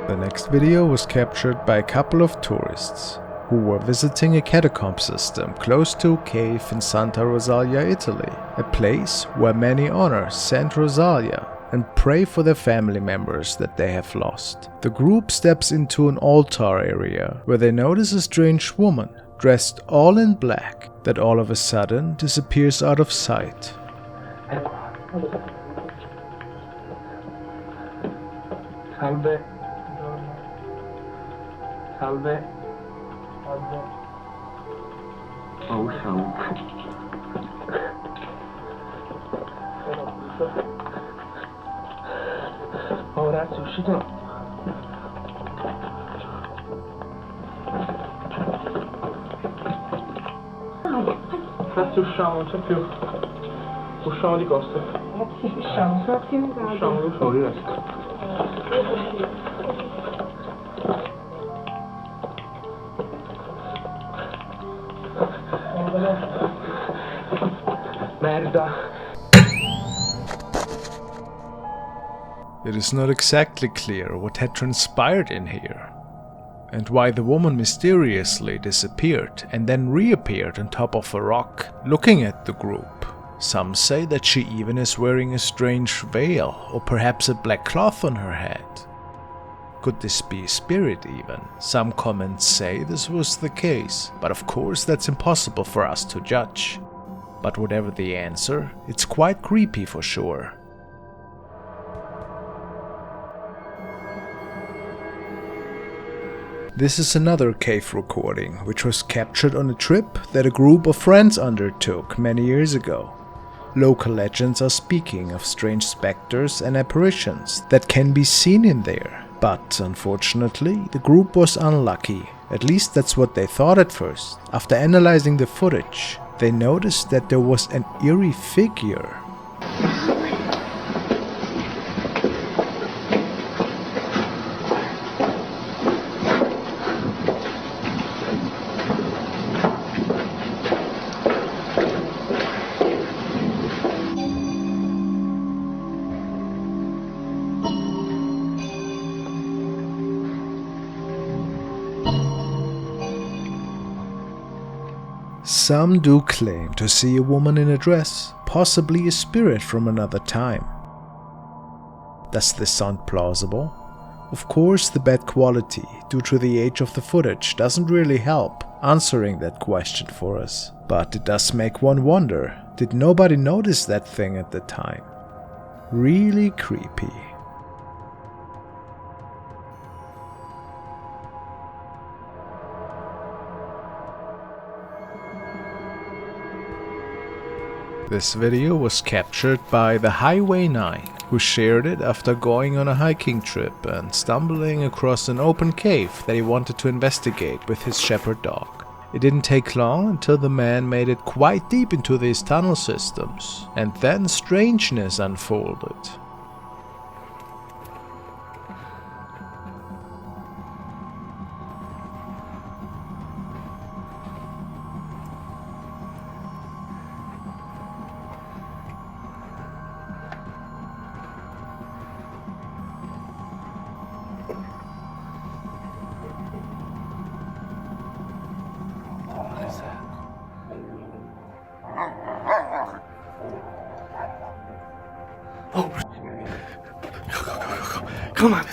The next video was captured by a couple of tourists who were visiting a catacomb system close to a cave in Santa Rosalia, Italy, a place where many honor Saint Rosalia and pray for their family members that they have lost. The group steps into an altar area where they notice a strange woman dressed all in black that all of a sudden disappears out of sight. Salve. Salve. Salve. Oh, ciao. Oh, ragazzi, è uscito. Ragazzi, usciamo, non c'è più. Usciamo di costa. Usciamo, sono attimizzati. Usciamo, io solo, io resto. Merda. It is not exactly clear what had transpired in here, and why the woman mysteriously disappeared and then reappeared on top of a rock, looking at the group. Some say that she even is wearing a strange veil, or perhaps a black cloth on her head. Could this be a spirit even? Some comments say this was the case, but of course that's impossible for us to judge. But whatever the answer, it's quite creepy for sure. This is another cave recording, which was captured on a trip that a group of friends undertook many years ago. Local legends are speaking of strange specters and apparitions that can be seen in there, but unfortunately the group was unlucky. At least that's what they thought at first. After analyzing the footage, they noticed that there was an eerie figure. Some do claim to see a woman in a dress, possibly a spirit from another time. Does this sound plausible? Of course, the bad quality due to the age of the footage doesn't really help answering that question for us. But it does make one wonder, did nobody notice that thing at the time? Really creepy. This video was captured by the Highway 9, who shared it after going on a hiking trip and stumbling across an open cave that he wanted to investigate with his shepherd dog. It didn't take long until the man made it quite deep into these tunnel systems, and then strangeness unfolded. Oh, go. Come on.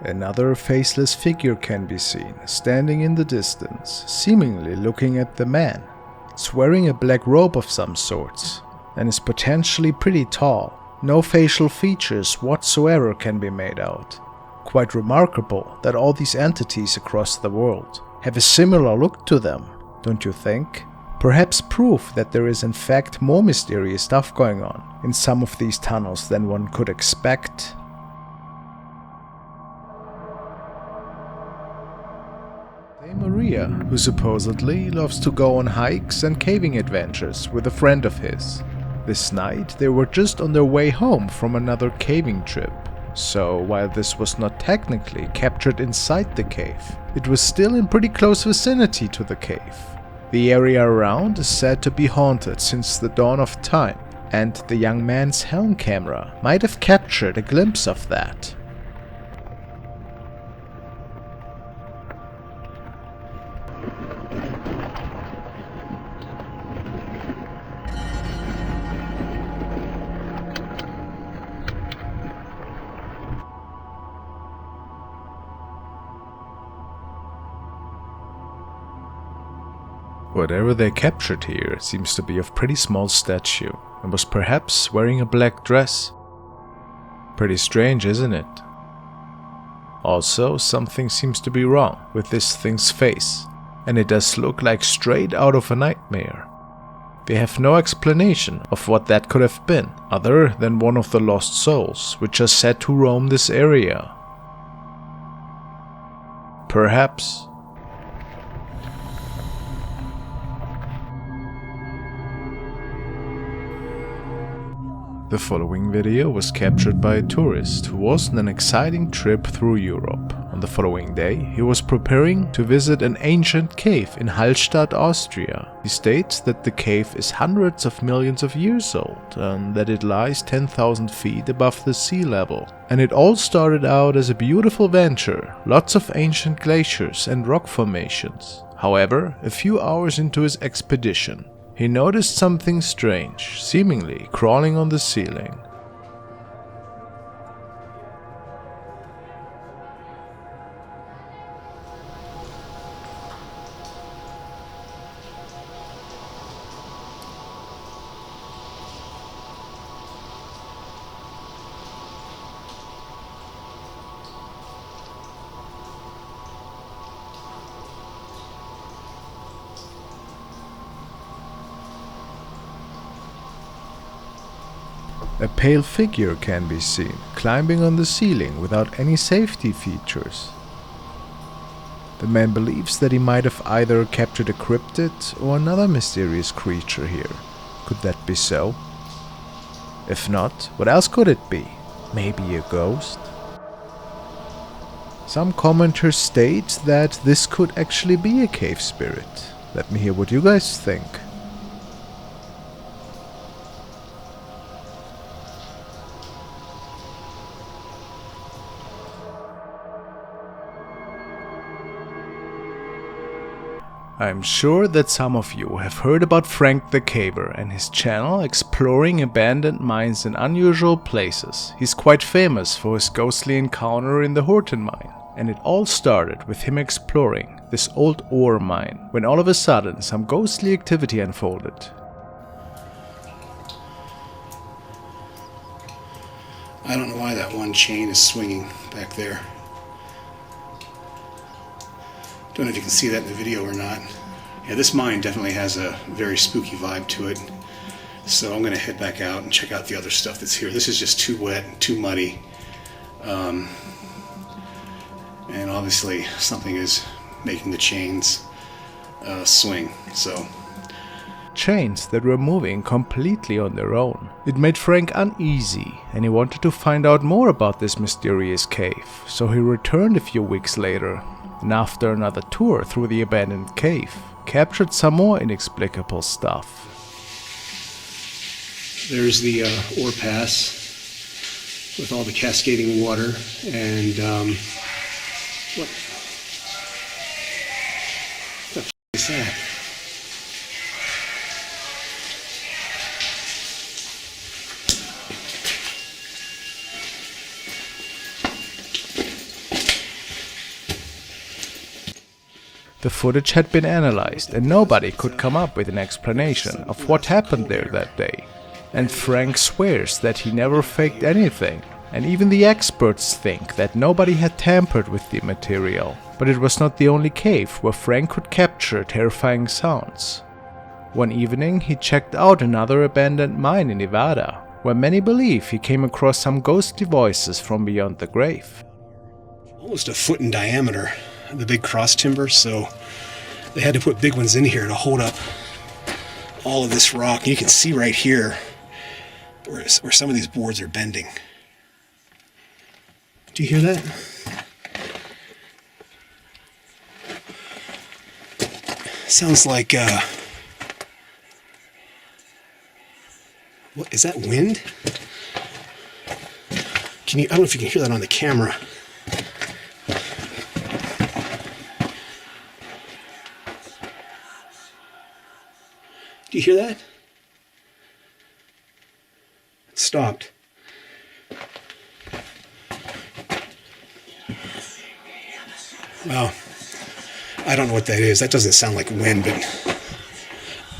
Another faceless figure can be seen, standing in the distance, seemingly looking at the man. It's wearing a black robe of some sorts, and is potentially pretty tall. No facial features whatsoever can be made out. Quite remarkable that all these entities across the world have a similar look to them, don't you think? Perhaps proof that there is in fact more mysterious stuff going on in some of these tunnels than one could expect. Maria, who supposedly loves to go on hikes and caving adventures with a friend of his. This night they were just on their way home from another caving trip. So while this was not technically captured inside the cave, it was still in pretty close vicinity to the cave. The area around is said to be haunted since the dawn of time, and the young man's helm camera might have captured a glimpse of that. Whatever they captured here seems to be of pretty small stature and was perhaps wearing a black dress. Pretty strange, isn't it? Also, something seems to be wrong with this thing's face, and it does look like straight out of a nightmare. They have no explanation of what that could have been, other than one of the lost souls which are said to roam this area. Perhaps. The following video was captured by a tourist who was on an exciting trip through Europe. On the following day, he was preparing to visit an ancient cave in Hallstatt, Austria. He states that the cave is hundreds of millions of years old and that it lies 10,000 feet above the sea level. And it all started out as a beautiful venture, lots of ancient glaciers and rock formations. However, a few hours into his expedition, he noticed something strange, seemingly crawling on the ceiling. A pale figure can be seen, climbing on the ceiling without any safety features. The man believes that he might have either captured a cryptid or another mysterious creature here. Could that be so? If not, what else could it be? Maybe a ghost? Some commenters state that this could actually be a cave spirit. Let me hear what you guys think. I'm sure that some of you have heard about Frank the Caver and his channel exploring abandoned mines in unusual places. He's quite famous for his ghostly encounter in the Horton mine, and it all started with him exploring this old ore mine, when all of a sudden some ghostly activity unfolded. I don't know why that one chain is swinging back there. Don't know if you can see that in the video or not. Yeah, this mine definitely has a very spooky vibe to it. So I'm going to head back out and check out the other stuff that's here. This is just too wet, too muddy. And obviously something is making the chains swing. So Chains that were moving completely on their own. It made Frank uneasy, and he wanted to find out more about this mysterious cave. So he returned a few weeks later, and after another tour through the abandoned cave, captured some more inexplicable stuff. there's the ore pass with all the cascading water, and what the f is that? The footage had been analyzed and nobody could come up with an explanation of what happened there that day. And Frank swears that he never faked anything, and even the experts think that nobody had tampered with the material. But it was not the only cave where Frank could capture terrifying sounds. One evening he checked out another abandoned mine in Nevada, where many believe he came across some ghostly voices from beyond the grave. Almost a foot in diameter, the big cross timber, so they had to put big ones in here to hold up all of this rock. You can see right here where some of these boards are bending. Do you hear that? Sounds like, what, is that wind? I don't know if you can hear that on the camera. Do you hear that? It stopped. Wow. I don't know what that is. That doesn't sound like wind, but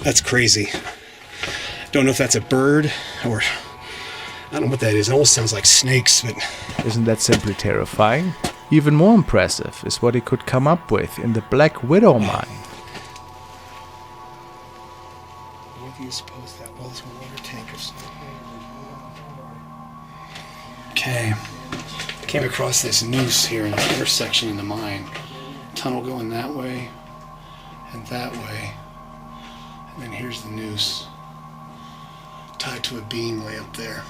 that's crazy. Don't know if that's a bird or I don't know what that is. It almost sounds like snakes, but... Isn't that simply terrifying? Even more impressive is what he could come up with in the Black Widow mine. What do you suppose that was? A water tank or something? Okay. Came across this noose here in the intersection in the mine. Tunnel going that way and that way. And then here's the noose. Tied to a beam way up there.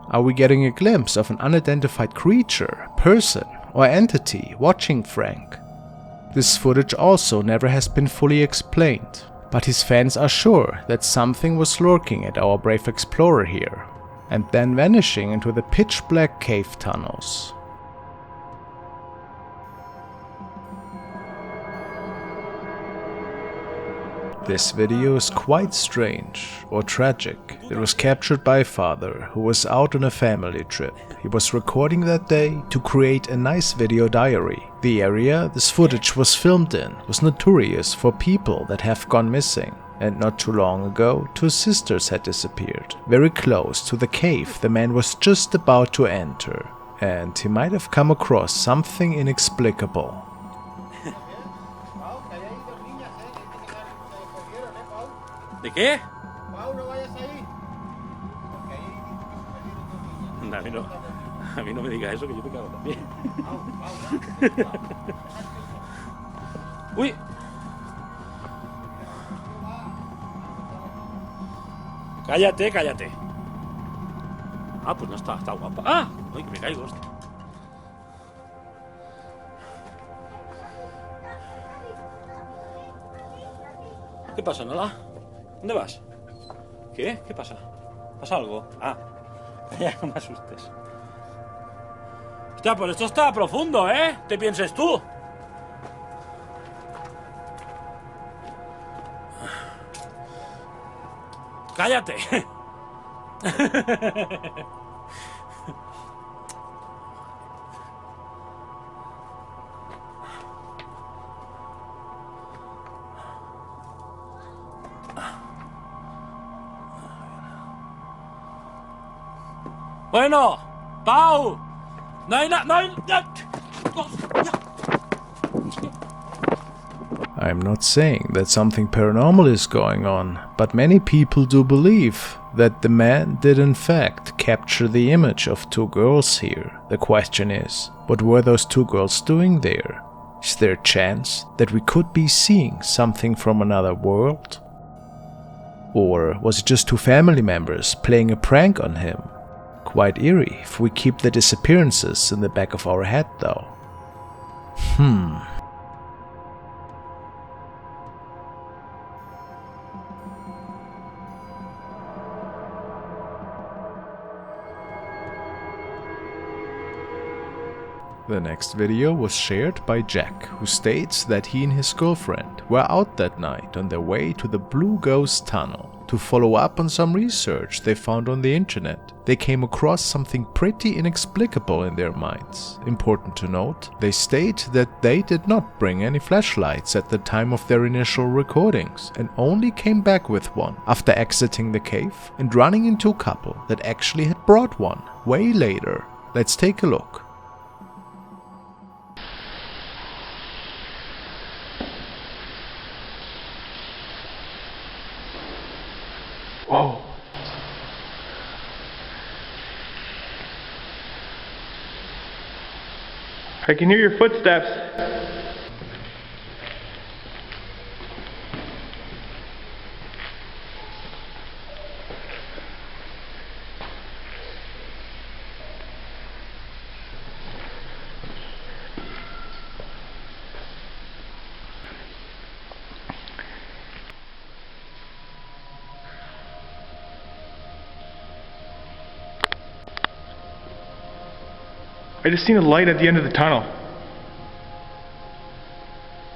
Are we getting a glimpse of an unidentified creature, person, or entity watching Frank? This footage also never has been fully explained, but his fans are sure that something was lurking at our brave explorer here, and then vanishing into the pitch-black cave tunnels. This video is quite strange, or tragic. It was captured by a father who was out on a family trip. He was recording that day to create a nice video diary. The area this footage was filmed in was notorious for people that have gone missing. And not too long ago, 2 sisters had disappeared, very close to the cave the man was just about to enter. And he might have come across something inexplicable. ¿De qué? Anda, a mí no me digas eso, que yo te cago también. ¡Uy! Cállate, cállate. Ah, pues no está guapa. ¡Ah! ¡Ay, que me caigo, hostia! ¿Qué pasa, Nola? ¿Dónde vas? ¿Qué? ¿Qué pasa? ¿Pasa algo? Ah, ya no me asustes. Hostia, pues esto está profundo, ¿eh? ¿Te pienses tú? ¡Cállate! Bueno, Pau, no hay nada, I'm not saying that something paranormal is going on, but many people do believe that the man did in fact capture the image of 2 girls here. The question is, what were those 2 girls doing there? Is there a chance that we could be seeing something from another world? Or was it just 2 family members playing a prank on him? Quite eerie if we keep the disappearances in the back of our head though. The next video was shared by Jack, who states that he and his girlfriend were out that night on their way to the Blue Ghost Tunnel to follow up on some research they found on the internet. They came across something pretty inexplicable in their minds. Important to note, they state that they did not bring any flashlights at the time of their initial recordings and only came back with one after exiting the cave and running into a couple that actually had brought one way later. Let's take a look. Whoa. I can hear your footsteps. I just seen a light at the end of the tunnel.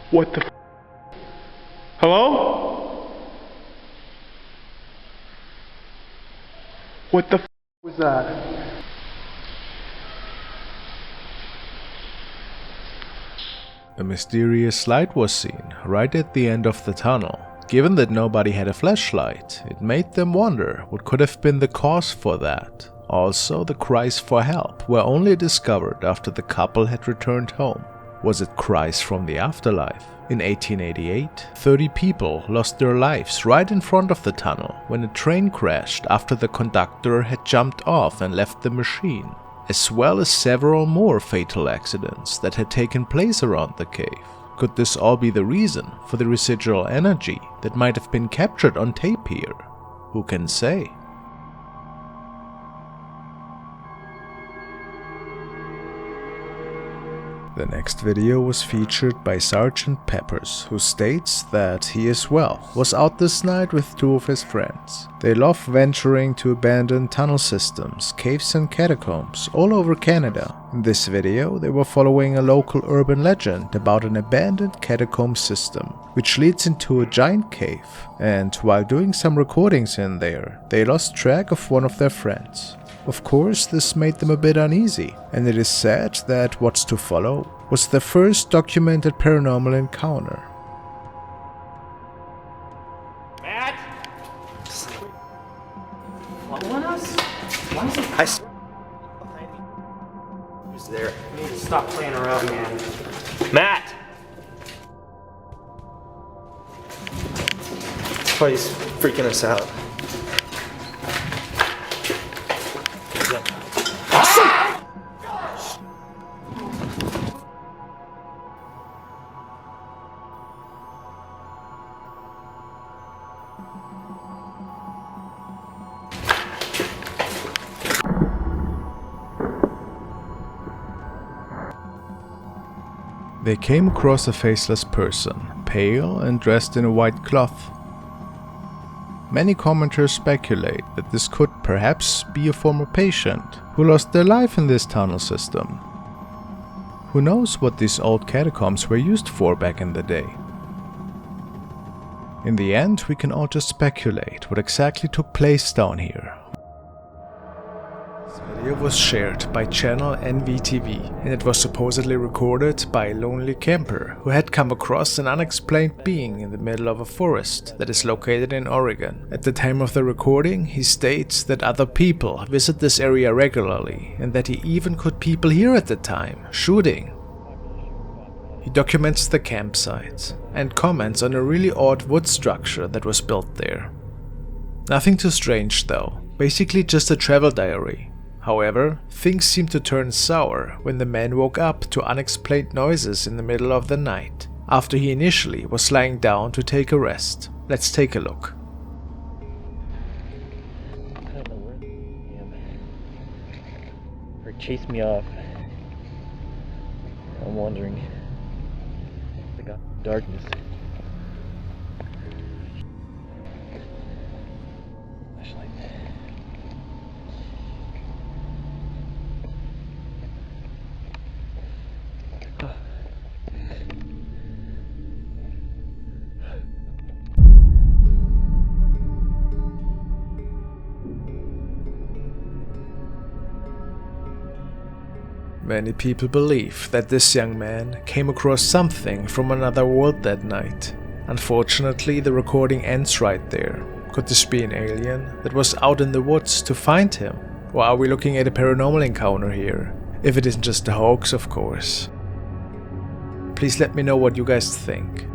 What the f? Hello? What the f was that? A mysterious light was seen right at the end of the tunnel. Given that nobody had a flashlight, it made them wonder what could have been the cause for that. Also, the cries for help were only discovered after the couple had returned home. Was it cries from the afterlife? In 1888, 30 people lost their lives right in front of the tunnel when a train crashed after the conductor had jumped off and left the machine, as well as several more fatal accidents that had taken place around the cave. Could this all be the reason for the residual energy that might have been captured on tape here? Who can say? The next video was featured by Sergeant Peppers, who states that he as well was out this night with two of his friends. They love venturing to abandoned tunnel systems, caves and catacombs all over Canada. In this video they were following a local urban legend about an abandoned catacomb system, which leads into a giant cave, and while doing some recordings in there, they lost track of one of their friends. Of course, this made them a bit uneasy, and it is said that what's to follow was their first documented paranormal encounter. Matt? Following us? Why is it? I saw who's there? You need to stop playing around, man. Matt! Oh, he's freaking us out. They came across a faceless person, pale and dressed in a white cloth. Many commenters speculate that this could perhaps be a former patient who lost their life in this tunnel system. Who knows what these old catacombs were used for back in the day? In the end, we can all just speculate what exactly took place down here. This video was shared by channel NVTV, and it was supposedly recorded by a lonely camper who had come across an unexplained being in the middle of a forest that is located in Oregon. At the time of the recording, he states that other people visit this area regularly and that he even caught people here at the time, shooting. He documents the campsite and comments on a really odd wood structure that was built there. Nothing too strange though, basically just a travel diary. However, things seemed to turn sour when the man woke up to unexplained noises in the middle of the night, after he initially was lying down to take a rest. Let's take a look. I don't know where I am. Or chased me off. I'm wondering. I got darkness. Flashlight. Many people believe that this young man came across something from another world that night. Unfortunately, the recording ends right there. Could this be an alien that was out in the woods to find him? Or are we looking at a paranormal encounter here? If it isn't just a hoax, of course. Please let me know what you guys think.